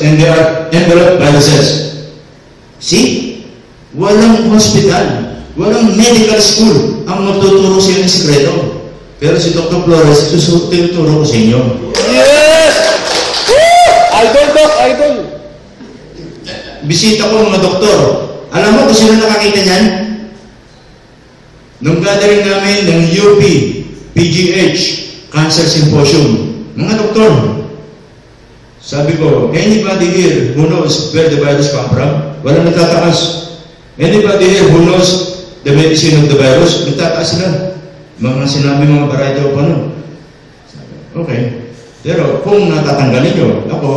and they are enveloped by the cells. See? Walang hospital, walang medical school ang magtuturo sa inyo ng sikreto. Pero si Dr. Flores, tinuturo ko sa inyo. Yes! Idol, Doc, idol. Bisita ko mga doktor. Alam mo kung sino nakakita niyan? Nung gathering namin ng UP, PGH, Cancer Symposium. Mga doktor, sabi ko, anybody here who knows where the virus come from? Walang nagtataas. Anybody here who knows the medicine of the virus? Nagtataas sila. Mga sinabi mga variety of ano. Okay. Pero kung natatanggalin nyo, ako,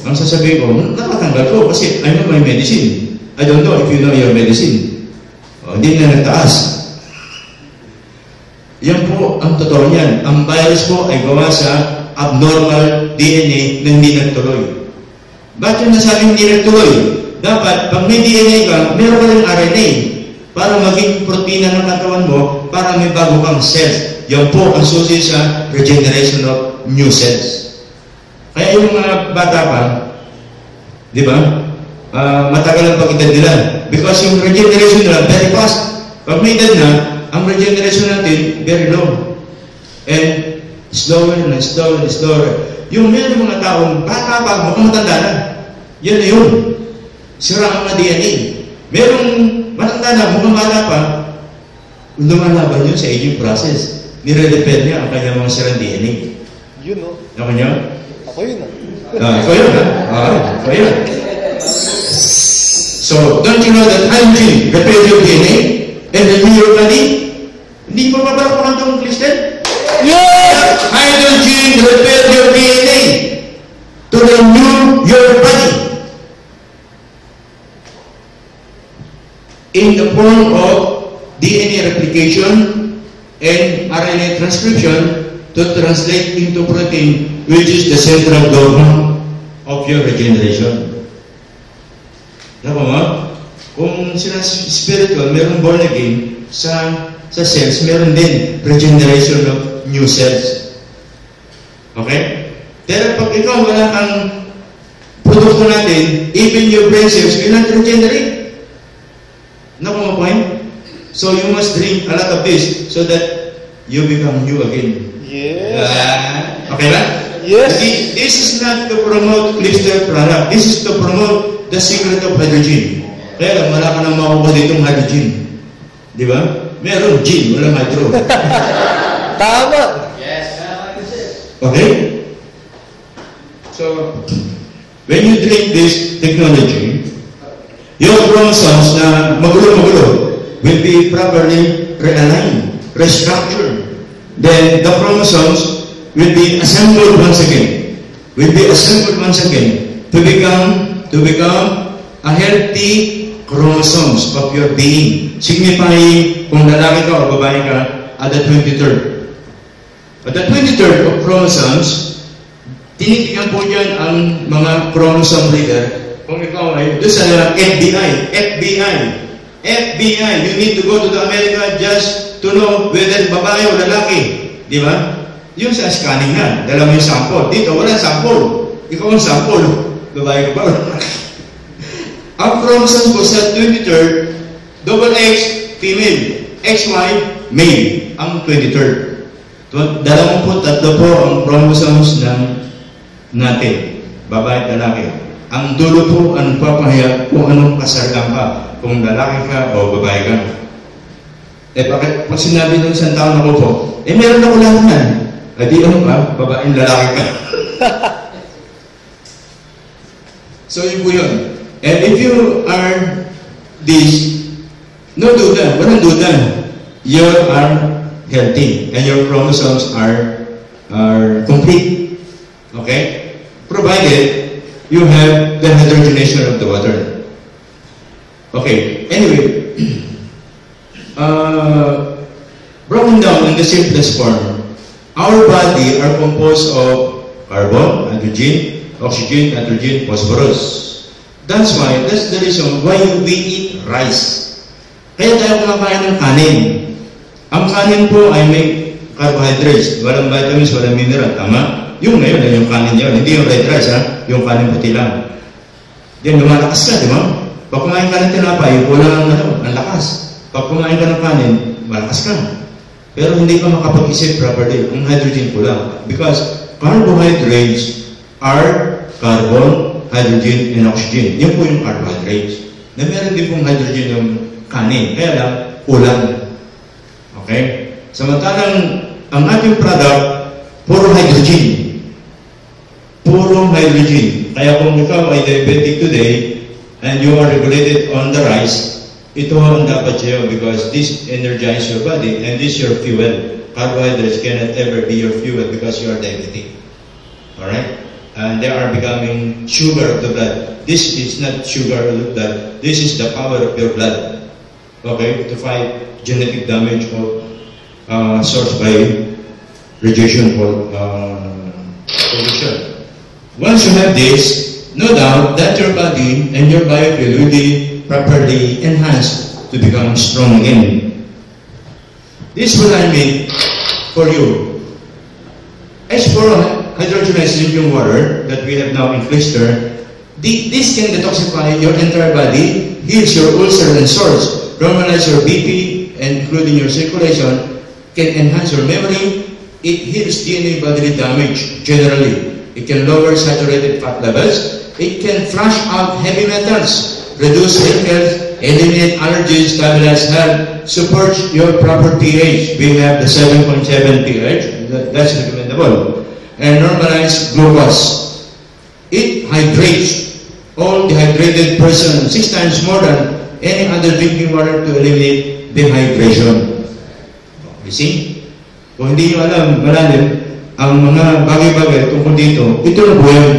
ang sasabihin ko, natatanggal ko kasi I know my medicine. I don't know if you know your medicine. Hindi na nagtaas. Yan po ang totoo niyan. Ang virus po ay gawa sa abnormal DNA na hindi nagtuloy. Bakit yung nasabing hindi nagtuloy? Dapat, pag may DNA ka, meron ka rin RNA para maging protina ng katawan mo para may bago kang cells. Yan po ang susi sa regeneration of new cells. Kaya yung mga bata pa, di ba, matagal ang pag-edad nila. Because yung regeneration nila, very fast. Pag may edad na, ang regeneration natin, very low. And slower and slower and slower. Yung meron mga taong bata pa, mukhang matanda na. Yan na yun. Sira ang mga DNA. Merong matanda na, mukhang bata pa, lumalaban yun sa aging process. Nire-repair niya ang kanyang mga sirang DNA. Yun, no? Ako niya? Ako yun, no? Ikaw yun, ha? Ikaw yun. So, don't you know that hygiene repairs your DNA and renew your body? Hindi mo babalik ang itong listed? Yes! Hydrogen repair your DNA to renew your body in the form of DNA replication and RNA transcription to translate into protein, which is the central dogma of your regeneration. Diba mo? Kung sila spiritual, meron born again, sa cells, meron din regeneration of new cells. Okay? Pero pag ikaw wala kang produkto natin, even your brain cells will not regenerate. Naku mo point? So you must drink a lot of this so that you become new again. Yes. Okay ba? Yes. This is not to promote Clipster product. This is to promote the secret of hydrogen. Kaya lang, wala ka nang makuha ditong hydrogen. Di ba? Meron gin, walang hydro. Tama. Yes. Okay? So, when you drink this technology, your chromosomes na magulo-magulo will be properly realigned, restructured. Then the chromosomes will be assembled once again. Will be assembled once again to become a healthy chromosomes of your being, signifying kung lalaki ka o babae ka at the 23rd. At the 23rd of chromosomes, tinitingnan po dyan ang mga chromosome reader. Kung ikaw ay doon sa FBI, you need to go to the America just to know whether babae o lalaki. Di ba? Yung sa scanning na, dala mo yung sample. Dito, wala sample. Ikaw ang sample. Babae ka ba? Ang chromosomes po sa 23rd, XX, female, XY, male, ang 23rd. 23 po ang chromosomes ng natin, babae at lalaki. Ang dulo po ang papahayag kung anong kasargang ka, kung lalaki ka o babae ka. Bakit pag sinabi ng isang taon ako po, meron ako lahat yan. Di ano ka, babaeng lalaki ka. So yun po yun. And if you are this, no duda, walang duda. You are healthy and your chromosomes are complete. Okay? Provided you have the hydrogenation of the water. Okay. Anyway, broken down in the simplest form, our body are composed of carbon, hydrogen, oxygen, nitrogen, phosphorus. That's the reason why we eat rice. Kaya tayo kumakain ng kanin. Ang kanin po ay may carbohydrates, walang vitamins, walang mineral, tama? Yung ngayon, yung kanin yun. Hindi yung red rice, ha? Yung kanin puti lang. Yan, lumalakas ka, di ba? Pag kumain ka ng tinapay, kulang ang lakas. Pag kumain ka ng kanin, malakas ka. Pero hindi ka makapag-isip properly. Ang hydrogen kulang. Because carbohydrates are carbon, hydrogen, and oxygen. Yan po yung carbohydrates. Na meron din pong hydrogen yung kanin. Kaya lang, kulang. Okay? Samantalang, ang ating product, puro hydrogen. Puro hydrogen. Kaya kung ikaw ay diabetic today, and you are regulated on the rice, ito ang dapat sa'yo because this energizes your body and this your fuel. Carbohydrates cannot ever be your fuel because you are diabetic. Alright? And they are becoming sugar of the blood. This is not sugar of the blood. This is the power of your blood. Okay? To fight genetic damage or sourced by radiation or pollution. Once you have this, no doubt that your body and your biofuel will be properly enhanced to become strong again. This is what I mean for you. H4 hydrogenized lithium water that we have now in Flister, this can detoxify your entire body, heals your ulcer and sores, normalize your BP, and including your circulation, can enhance your memory, it heals DNA bodily damage generally. It can lower saturated fat levels. It can flush out heavy metals, reduce wrinkles, eliminate allergies, stabilize health, support your proper pH. We have the 7.7 pH, that's recommendable. And normalize glucose. It hydrates all dehydrated person 6 times more than any other drinking water to eliminate dehydration. You see? Kung hindi nyo alam, malalim, ang mga bagay-bagay tungkol dito, ito na po yan.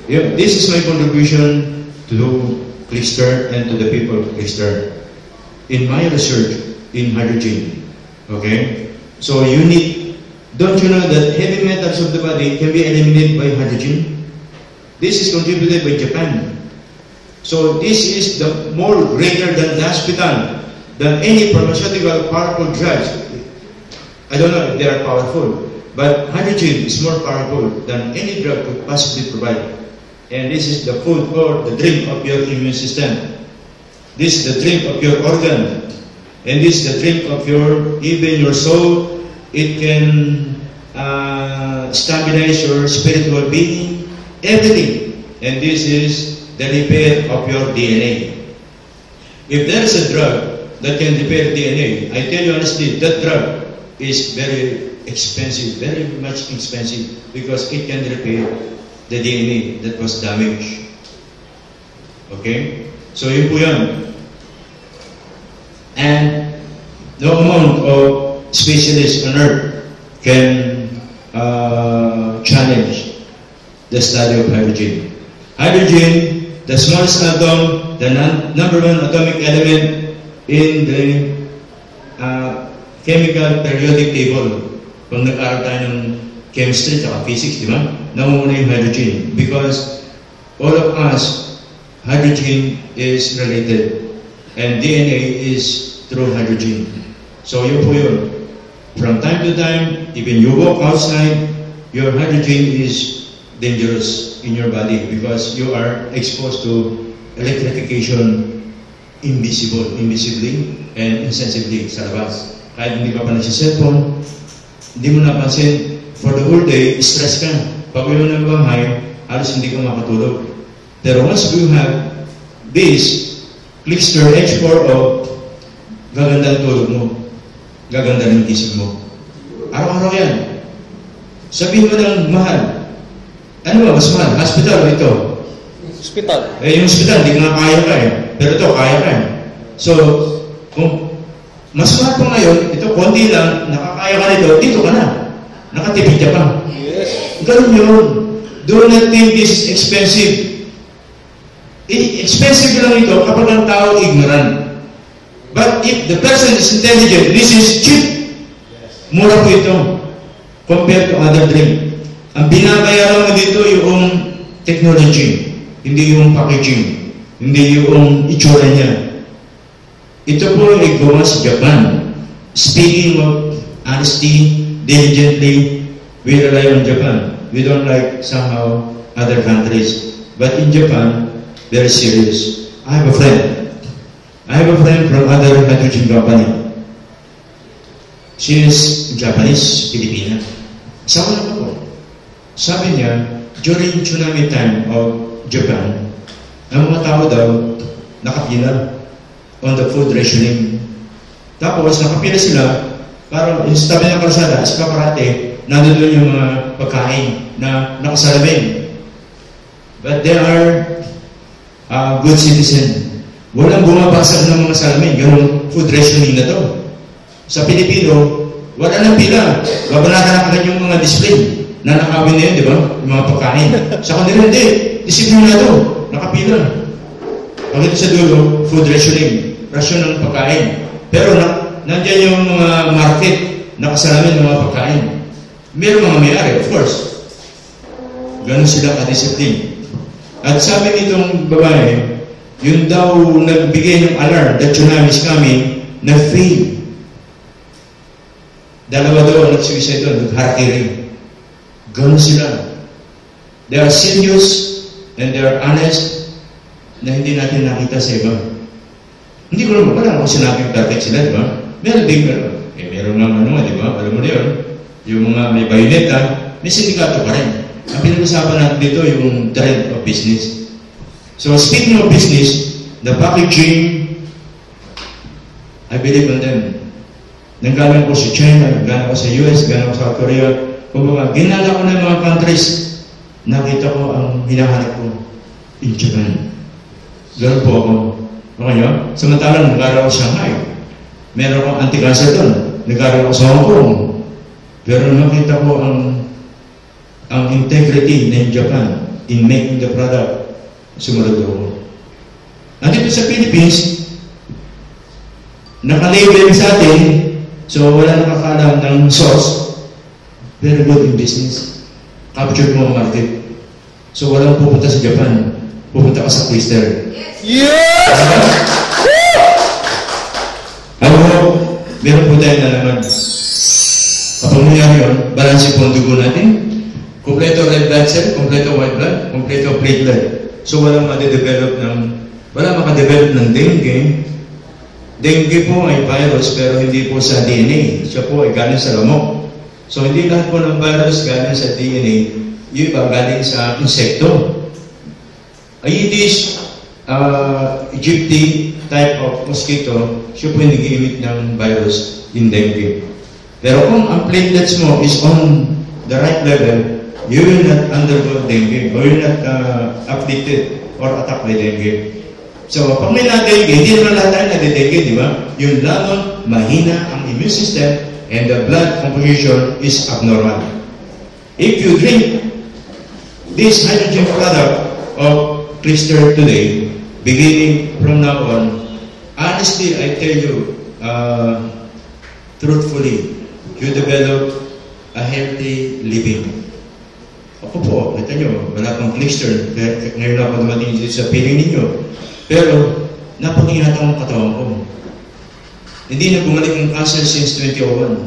Yeah, this is my contribution to Flister and to the people of Flister in my research in hydrogen. Okay? So you need, don't you know that heavy metals of the body can be eliminated by hydrogen? This is contributed by Japan. So this is the more greater than the hospital, than any pharmaceutical powerful drugs. I don't know if they are powerful, but hydrogen is more powerful than any drug could possibly provide. And this is the food or the drink of your immune system. This is the drink of your organ. And this is the drink of your, even your soul. It can stabilize your spiritual being, everything. And this is the repair of your DNA. If there is a drug that can repair DNA, I tell you honestly, that drug is very expensive, very much expensive, because it can repair the DNA that was damaged. Okay? So yun po yun. And no amount of specialists on earth can challenge the study of hydrogen. Hydrogen, the smallest atom, the number 1 atomic element in the chemical periodic table. Kung nag-aaral tayo ng chemistry at physics, di ba? Namumuna yung hydrogen. Because all of us, hydrogen is related. And DNA is through hydrogen. So yun po yun. From time to time, even you walk outside, your hydrogen is dangerous in your body because you are exposed to electrification invisibly and insensibly sa labas. Kahit hindi ka pa nagsiselfone, hindi mo napansin, for the whole day, stress ka. Pag uwi mo ng bahay, halos hindi ka makatulog. Pero once you have this, Flister H4O, gaganda ang tulog mo. Gaganda ng gising mo. Araw-araw yan. Sabihin mo ng mahal. Ano ba, mas mahal? Hospital o ito? Hospital. Eh, yung hospital, hindi nga kaya ka eh. Pero ito, kaya ka eh. So, kung mas mahal pa ngayon, ito, konti lang, nakakaya ka nito, dito ka na. Nakatipid ka pa. Yes. Ganun yun. Do not think this is expensive. Expensive lang ito kapag ang tao ignorant. But if the person is intelligent, this is cheap. Mura po ito compared to other drink. Ang binabayaran mo dito yung technology, hindi yung packaging, hindi yung itsura niya. Ito po ay gawa sa Japan. Speaking of honesty, diligently, we rely on Japan. We don't like somehow other countries. But in Japan, they're serious. I have a friend from other hydrogen company. She is Japanese, Filipina. Sabi na po. Sabi niya, during tsunami time of Japan, ang mga tao daw nakapila on the food rationing. Tapos nakapila sila, parang yung tabi ng kalsada, eskaparate, nandun yung mga pagkain na nakasalamin. But they are good citizen. Walang bumabasag ng mga salamin, ganun food rationing na to. Sa Pilipino, wala nang pila. Babalatan na yung mga display na nakawin na yun, di ba? Yung mga pagkain. Sa kanila, hindi. Disiplinado. Nakapila. Pag ito sa dulo, food rationing. Rasyon ng pagkain. Pero nandiyan yung mga market na kasalamin ng mga pagkain. Meron mga may-ari, of course. Ganun sila ka-discipline. At sabi nitong babae, yun daw nagbigay ng alarm that tsunami is coming, na-fail. Dalawa daw ang nagsuicide doon, nag-harkiri. Ganun sila. They are serious and they are honest na hindi natin nakita sa iba. Hindi ko naman pala kung sinabing perfect sila, di ba? Meron din meron. Meron naman ano, di ba? Alam mo na yun. Yung mga may bayoneta, may sindikato pa rin. Ang pinag-usapan natin dito yung trend of business. So speaking of business, the packaging, I believe in them. Nanggaling ko sa China, nanggaling ko sa US, nanggaling ko sa South Korea. Kumbaga, ginala ko na yung mga countries. Nakita ko ang hinahanap ko in Japan. Ganun po ako. Okay nyo? Samantalang nag-aaral ko sa Shanghai. Meron akong anti-cancer doon. Nag-aaral ko sa Hong Kong. Pero nakita ko ang integrity ng Japan in making the product. Sumunod ako. Nandito sa Philippines, nakalabel sa atin, so wala nakakalam ng source. Very good in business. Capture mo ang market. So walang pupunta sa Japan. Pupunta ka sa Twister. Yes! Alam mo, meron po tayo na naman. Kapag nangyari yun, balansin po ang dugo natin. Kompleto red blood cell, kompleto white blood, kompleto platelet. So walang makadevelop ng dengue. Dengue po ay virus pero hindi po sa DNA. Siya po ay galing sa lamok. So hindi lahat po ng virus galing sa DNA. Yung iba galing sa insekto. Aedes aegypti type of mosquito, siya po yung nag-iimit ng virus in dengue. Pero kung ang platelets mo is on the right level, you will not undergo dengue or you will not afflicted or attacked by dengue. So, pag may na-dengue, hindi naman lahat tayo na-dengue, di ba? Yung lamang, mahina ang immune system and the blood composition is abnormal. If you drink this hydrogen product of Twister today, beginning from now on, honestly, I tell you, truthfully, you develop a healthy living. Ako po, kita nyo, wala pang Twister, ngayon ako dumating dito sa piling ninyo. Pero, napag-ingat ang katawan ko. Hindi na bumalik ang cancer since 2001.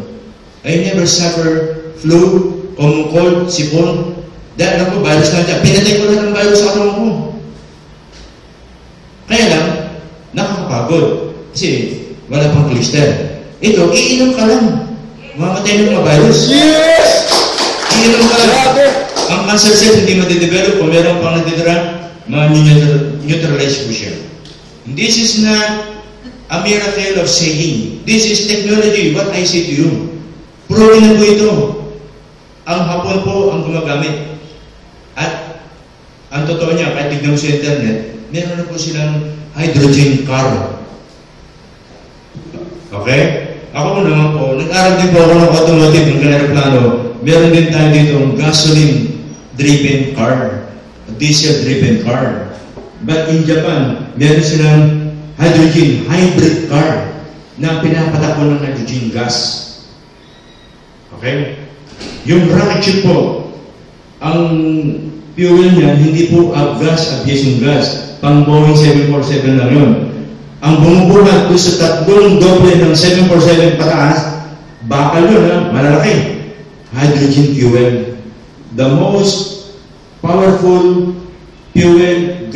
I never suffer flu, common cold, sipon. Dahil ako, virus na dyan. Pinatay ko na ng virus sa katawan ko. Kaya lang, nakakapagod. Kasi, wala pang blister. Ito, iinom ka lang. Mamatay ng mga virus. Yes! Iinom ka lang. Ang cancer cells hindi madidevelop kung meron pang natitira, ma-neutralize po siya. This is not a miracle of saying. This is technology, what I say to you. Proven na po ito. Ang hapon po ang gumagamit. At ang totoo niya, kahit tignan mo sa internet, meron na po silang hydrogen car. Okay? Ako naman po, nag-aral din po ako ng automotive ng aeroplano. Meron din tayo dito gasoline-driven car, diesel-driven car. But in Japan, meron silang hydrogen hybrid car na pinapatakbo ng hydrogen gas. Okay? Yung rocket ship po, ang fuel niya, hindi po aviation gas. Pang Boeing 747 lang yun. Ang bumubuhat doon sa tatlong doble ng 747 pataas, bakal yun, ha? Malalaki. hydrogen fuel. The most powerful fuel